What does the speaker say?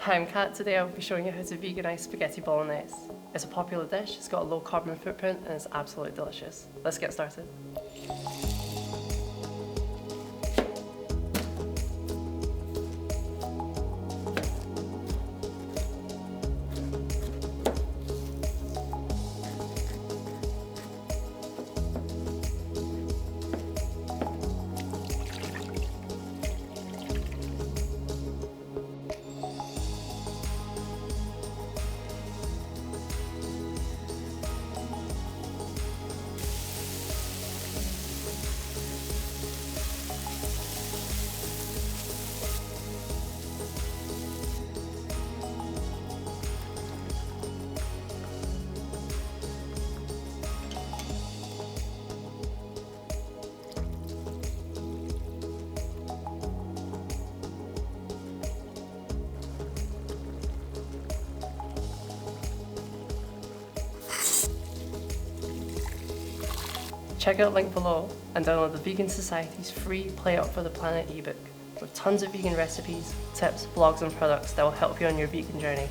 Hi, I'm Kat. Today I'll be showing you how to veganise spaghetti bolognese. It's a popular dish, it's got a low carbon footprint and it's absolutely delicious. Let's get started. Check out the link below and download the Vegan Society's free PlateUp for the Planet ebook with tons of vegan recipes, tips, blogs and products that will help you on your vegan journey.